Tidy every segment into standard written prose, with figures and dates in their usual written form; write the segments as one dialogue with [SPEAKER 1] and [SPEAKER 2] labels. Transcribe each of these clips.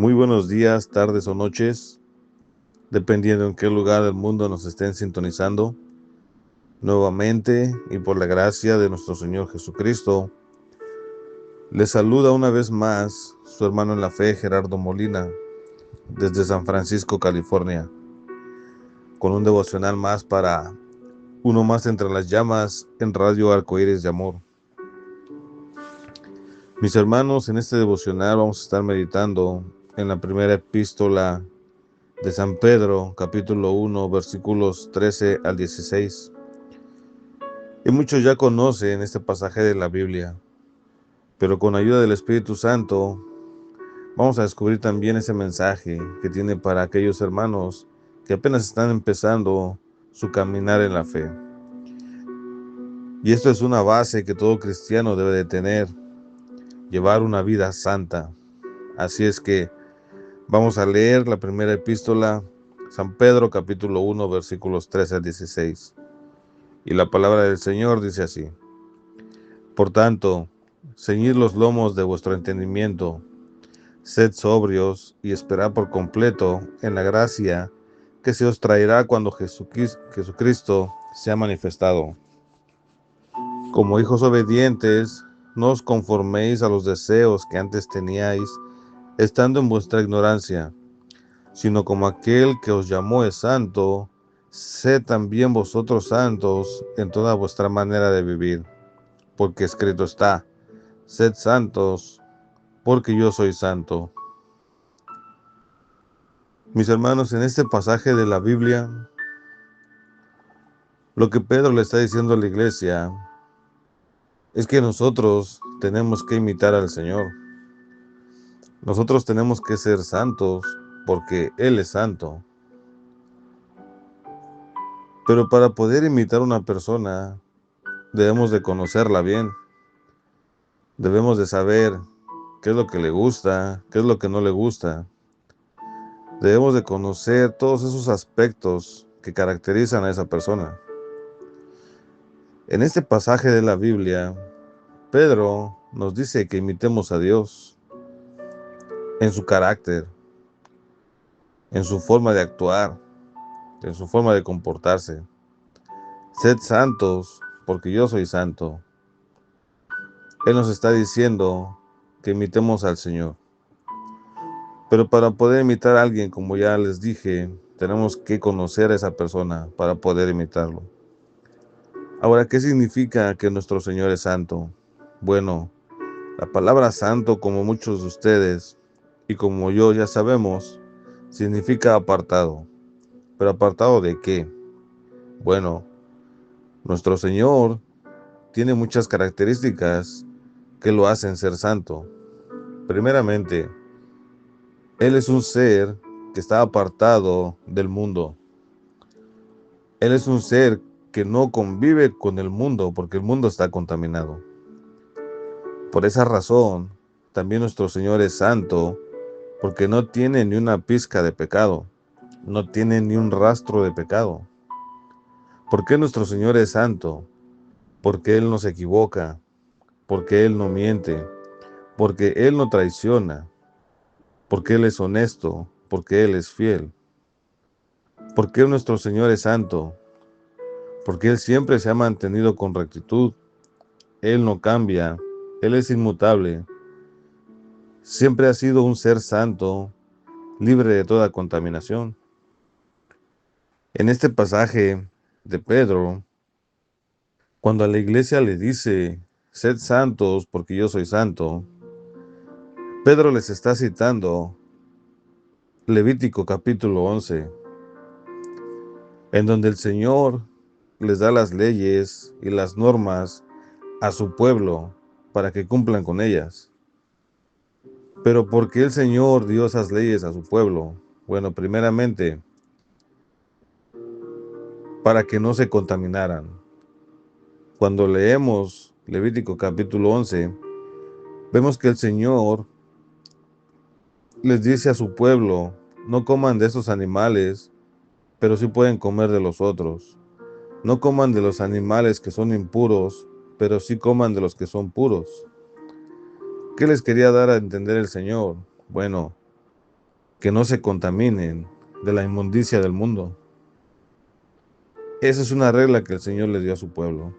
[SPEAKER 1] Muy buenos días, tardes o noches, dependiendo en qué lugar del mundo nos estén sintonizando. Nuevamente, y por la gracia de nuestro Señor Jesucristo, les saluda una vez más su hermano en la fe, Gerardo Molina, desde San Francisco, California, con un devocional más para Uno Más Entre las Llamas en Radio Arcoíris de Amor. Mis hermanos, en este devocional vamos a estar meditando en la primera epístola de San Pedro, capítulo 1, versículos 13 al 16. Y muchos ya conocen este pasaje de la Biblia, pero con ayuda del Espíritu Santo vamos a descubrir también ese mensaje que tiene para aquellos hermanos que apenas están empezando su caminar en la fe. Y esto es una base que todo cristiano debe de tener, llevar una vida santa. Así es que vamos a leer la primera epístola, San Pedro capítulo 1, versículos 13 al 16. Y la palabra del Señor dice así: Por tanto, ceñid los lomos de vuestro entendimiento, sed sobrios y esperad por completo en la gracia que se os traerá cuando Jesucristo sea manifestado. Como hijos obedientes, no os conforméis a los deseos que antes teníais, estando en vuestra ignorancia, sino como aquel que os llamó es santo, sed también vosotros santos en toda vuestra manera de vivir, porque escrito está: sed santos, porque yo soy santo. Mis hermanos, en este pasaje de la Biblia, lo que Pedro le está diciendo a la iglesia es que nosotros tenemos que imitar al Señor. Nosotros tenemos que ser santos porque Él es santo. Pero para poder imitar a una persona, debemos de conocerla bien. Debemos de saber qué es lo que le gusta, qué es lo que no le gusta. Debemos de conocer todos esos aspectos que caracterizan a esa persona. En este pasaje de la Biblia, Pedro nos dice que imitemos a Dios en su carácter, en su forma de actuar, en su forma de comportarse. Sed santos, porque yo soy santo. Él nos está diciendo que imitemos al Señor. Pero para poder imitar a alguien, como ya les dije, tenemos que conocer a esa persona para poder imitarlo. Ahora, ¿qué significa que nuestro Señor es santo? Bueno, la palabra santo, como muchos de ustedes y como yo ya sabemos, significa apartado. ¿Pero apartado de qué? Bueno, nuestro Señor tiene muchas características que lo hacen ser santo. Primeramente, Él es un ser que está apartado del mundo. Él es un ser que no convive con el mundo porque el mundo está contaminado. Por esa razón, también nuestro Señor es santo porque no tiene ni una pizca de pecado, no tiene ni un rastro de pecado. ¿Por qué nuestro Señor es santo? Porque Él no se equivoca, porque Él no miente, porque Él no traiciona, porque Él es honesto, porque Él es fiel. ¿Por qué nuestro Señor es santo? Porque Él siempre se ha mantenido con rectitud. Él no cambia, Él es inmutable. Siempre ha sido un ser santo, libre de toda contaminación. En este pasaje de Pedro, cuando a la iglesia le dice, sed santos porque yo soy santo, Pedro les está citando Levítico capítulo 11, en donde el Señor les da las leyes y las normas a su pueblo para que cumplan con ellas. Pero ¿por qué el Señor dio esas leyes a su pueblo? Bueno, primeramente, para que no se contaminaran. Cuando leemos Levítico capítulo 11, vemos que el Señor les dice a su pueblo, no coman de esos animales, pero sí pueden comer de los otros. No coman de los animales que son impuros, pero sí coman de los que son puros. ¿Qué les quería dar a entender el Señor? Bueno, que no se contaminen de la inmundicia del mundo. Esa es una regla que el Señor le dio a su pueblo.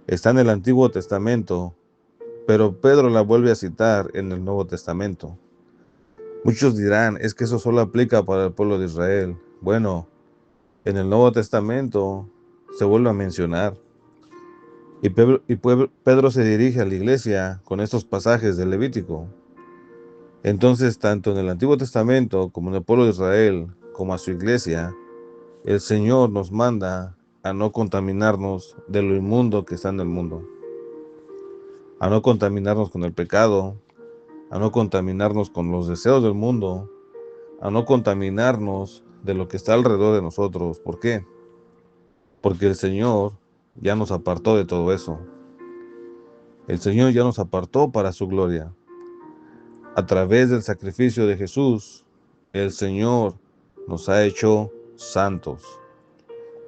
[SPEAKER 1] Está en el Antiguo Testamento, pero Pedro la vuelve a citar en el Nuevo Testamento. Muchos dirán, es que eso solo aplica para el pueblo de Israel. Bueno, en el Nuevo Testamento se vuelve a mencionar. Y Pedro se dirige a la iglesia con estos pasajes del Levítico. Entonces, tanto en el Antiguo Testamento como en el pueblo de Israel, como a su iglesia, el Señor nos manda a no contaminarnos de lo inmundo que está en el mundo, a no contaminarnos con el pecado, a no contaminarnos con los deseos del mundo, a no contaminarnos de lo que está alrededor de nosotros. ¿Por qué? Porque el Señor ya nos apartó de todo eso. El Señor ya nos apartó para su gloria. A través del sacrificio de Jesús, el Señor nos ha hecho santos.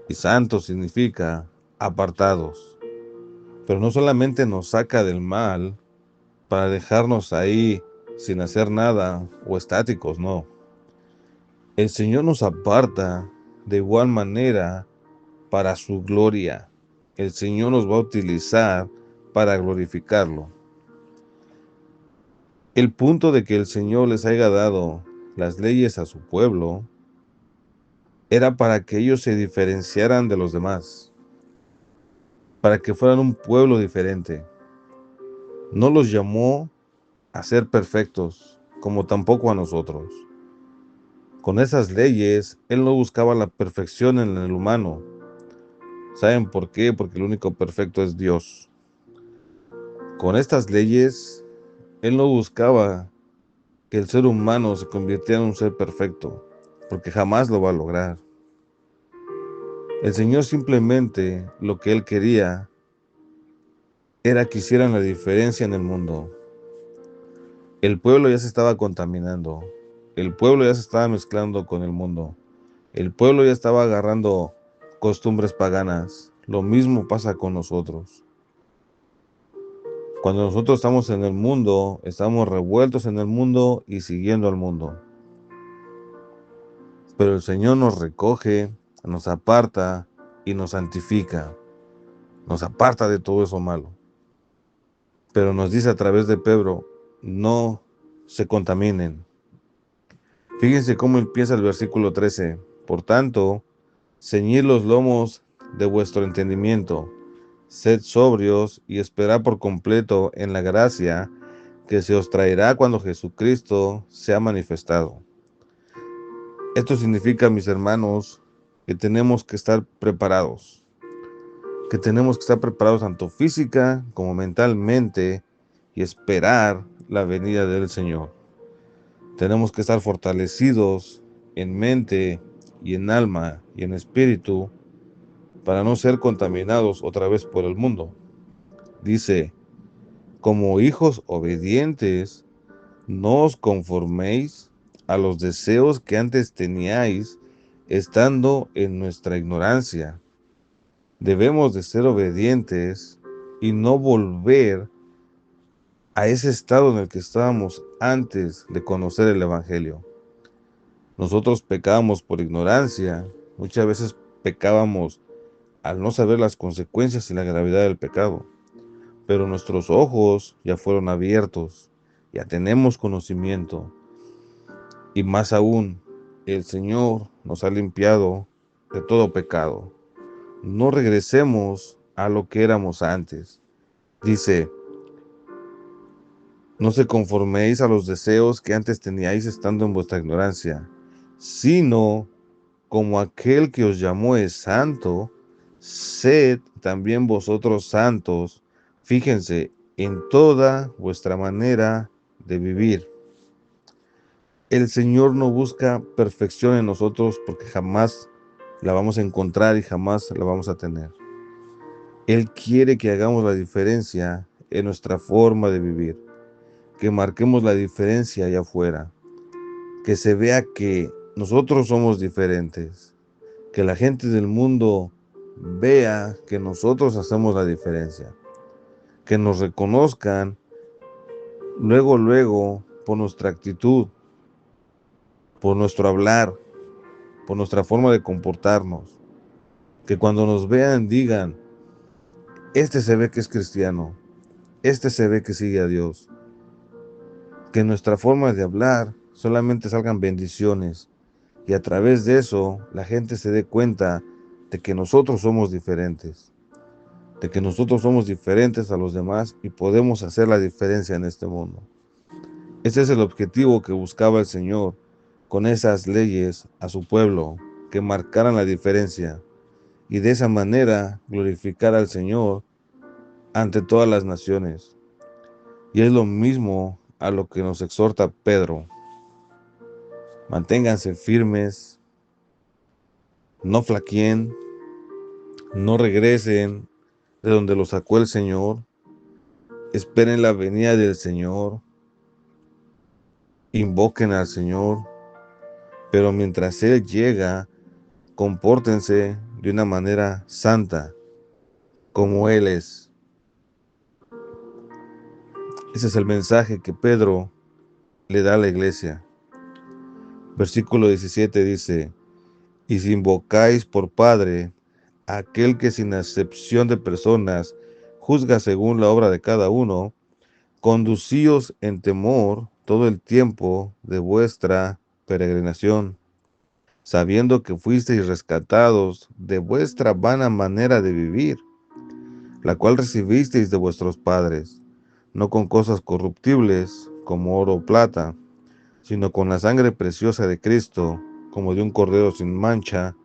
[SPEAKER 1] Y santos significa apartados. Pero no solamente nos saca del mal para dejarnos ahí sin hacer nada o estáticos, no. El Señor nos aparta de igual manera para su gloria. El Señor nos va a utilizar para glorificarlo. El punto de que el Señor les haya dado las leyes a su pueblo era para que ellos se diferenciaran de los demás, para que fueran un pueblo diferente. No los llamó a ser perfectos, como tampoco a nosotros. Con esas leyes, Él no buscaba la perfección en el humano. ¿Saben por qué? Porque el único perfecto es Dios. Con estas leyes, Él no buscaba que el ser humano se convirtiera en un ser perfecto, porque jamás lo va a lograr. El Señor simplemente lo que Él quería era que hicieran la diferencia en el mundo. El pueblo ya se estaba contaminando, el pueblo ya se estaba mezclando con el mundo, el pueblo ya estaba agarrando costumbres paganas. Lo mismo pasa con nosotros. Cuando nosotros estamos en el mundo, estamos revueltos en el mundo y siguiendo al mundo. Pero el Señor nos recoge, nos aparta y nos santifica. Nos aparta de todo eso malo. Pero nos dice a través de Pedro, no se contaminen. Fíjense cómo empieza el versículo 13. Por tanto, ceñid los lomos de vuestro entendimiento, sed sobrios y esperad por completo en la gracia que se os traerá cuando Jesucristo sea manifestado. Esto significa, mis hermanos, que tenemos que estar preparados, tanto física como mentalmente y esperar la venida del Señor. Tenemos que estar fortalecidos en mente y en alma y en espíritu para no ser contaminados otra vez por el mundo. Dice, como hijos obedientes, no os conforméis a los deseos que antes teníais estando en nuestra ignorancia. Debemos de ser obedientes y no volver a ese estado en el que estábamos antes de conocer el Evangelio. Nosotros pecábamos por ignorancia, muchas veces pecábamos al no saber las consecuencias y la gravedad del pecado, pero nuestros ojos ya fueron abiertos, ya tenemos conocimiento y más aún, el Señor nos ha limpiado de todo pecado. No regresemos a lo que éramos antes. Dice, no se conforméis a los deseos que antes teníais estando en vuestra ignorancia, sino como aquel que os llamó es santo, sed también vosotros santos. Fíjense en toda vuestra manera de vivir. El Señor no busca perfección en nosotros porque jamás la vamos a encontrar y jamás la vamos a tener. Él quiere que hagamos la diferencia en nuestra forma de vivir, que marquemos la diferencia allá afuera, que se vea que nosotros somos diferentes, que la gente del mundo vea que nosotros hacemos la diferencia, que nos reconozcan luego por nuestra actitud, por nuestro hablar, por nuestra forma de comportarnos. Que cuando nos vean digan, este se ve que es cristiano, este se ve que sigue a Dios. Que en nuestra forma de hablar solamente salgan bendiciones y a través de eso la gente se dé cuenta de que nosotros somos diferentes, de que nosotros somos diferentes a los demás y podemos hacer la diferencia en este mundo. Ese es el objetivo que buscaba el Señor con esas leyes a su pueblo, que marcaran la diferencia y de esa manera glorificar al Señor ante todas las naciones. Y es lo mismo a lo que nos exhorta Pedro. Manténganse firmes, no flaqueen, no regresen de donde los sacó el Señor, esperen la venida del Señor, invoquen al Señor, pero mientras Él llega, compórtense de una manera santa, como Él es. Ese es el mensaje que Pedro le da a la iglesia. Versículo 17 dice, y si invocáis por Padre a aquel que sin acepción de personas juzga según la obra de cada uno, conducíos en temor todo el tiempo de vuestra peregrinación, sabiendo que fuisteis rescatados de vuestra vana manera de vivir, la cual recibisteis de vuestros padres, no con cosas corruptibles como oro o plata, sino con la sangre preciosa de Cristo, como de un cordero sin mancha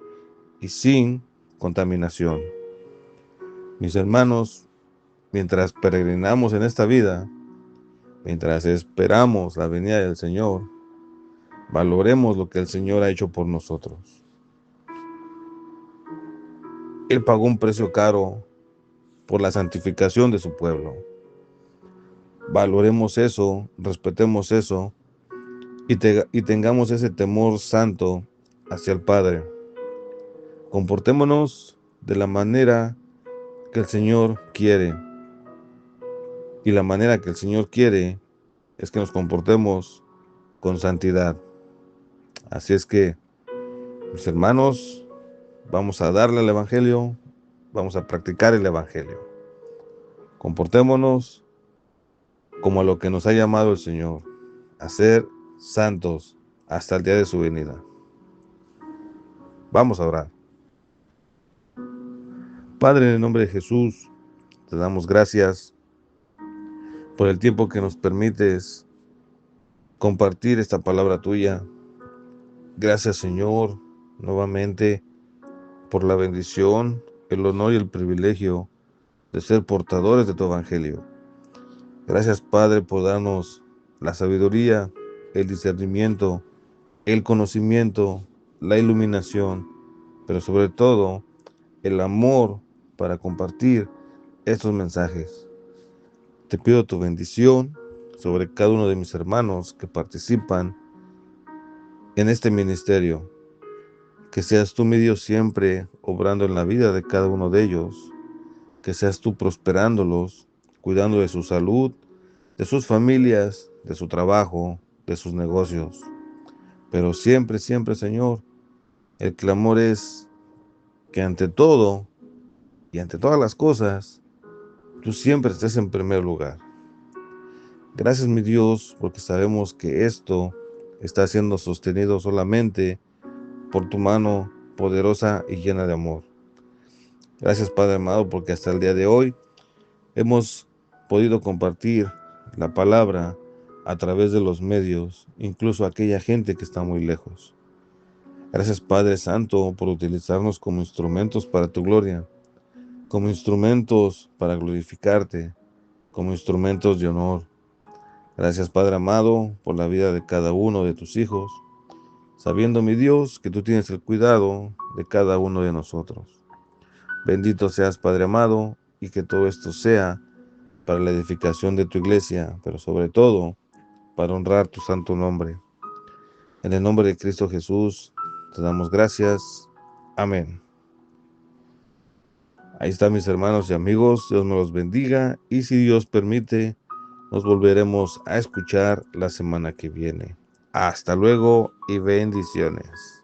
[SPEAKER 1] y sin contaminación. Mis hermanos, mientras peregrinamos en esta vida, mientras esperamos la venida del Señor, valoremos lo que el Señor ha hecho por nosotros. Él pagó un precio caro por la santificación de su pueblo. Valoremos eso, respetemos eso y tengamos ese temor santo hacia el Padre. Comportémonos de la manera que el Señor quiere. Y la manera que el Señor quiere es que nos comportemos con santidad. Así es que, mis hermanos, vamos a darle al Evangelio, vamos a practicar el Evangelio. Comportémonos como a lo que nos ha llamado el Señor, a ser santos hasta el día de su venida. Vamos a orar. Padre, en el nombre de Jesús, te damos gracias por el tiempo que nos permites compartir esta palabra tuya. Gracias, Señor, nuevamente por la bendición, el honor y el privilegio de ser portadores de tu Evangelio. Gracias, Padre, por darnos la sabiduría, el discernimiento, el conocimiento, la iluminación, pero sobre todo el amor para compartir estos mensajes. Te pido tu bendición sobre cada uno de mis hermanos que participan en este ministerio. Que seas tú, mi Dios, siempre obrando en la vida de cada uno de ellos. Que seas tú prosperándolos, cuidando de su salud, de sus familias, de su trabajo, de sus negocios. Pero siempre, siempre, Señor, el clamor es que ante todo y ante todas las cosas, tú siempre estés en primer lugar. Gracias, mi Dios, porque sabemos que esto está siendo sostenido solamente por tu mano poderosa y llena de amor. Gracias, Padre amado, porque hasta el día de hoy hemos podido compartir la palabra a través de los medios, incluso aquella gente que está muy lejos. Gracias, Padre Santo, por utilizarnos como instrumentos para tu gloria, como instrumentos para glorificarte, como instrumentos de honor. Gracias, Padre amado, por la vida de cada uno de tus hijos, sabiendo, mi Dios, que tú tienes el cuidado de cada uno de nosotros. Bendito seas, Padre amado, y que todo esto sea para la edificación de tu iglesia, pero sobre todo para honrar tu santo nombre. En el nombre de Cristo Jesús, te damos gracias. Amén. Ahí están mis hermanos y amigos, Dios me los bendiga y si Dios permite, nos volveremos a escuchar la semana que viene. Hasta luego y bendiciones.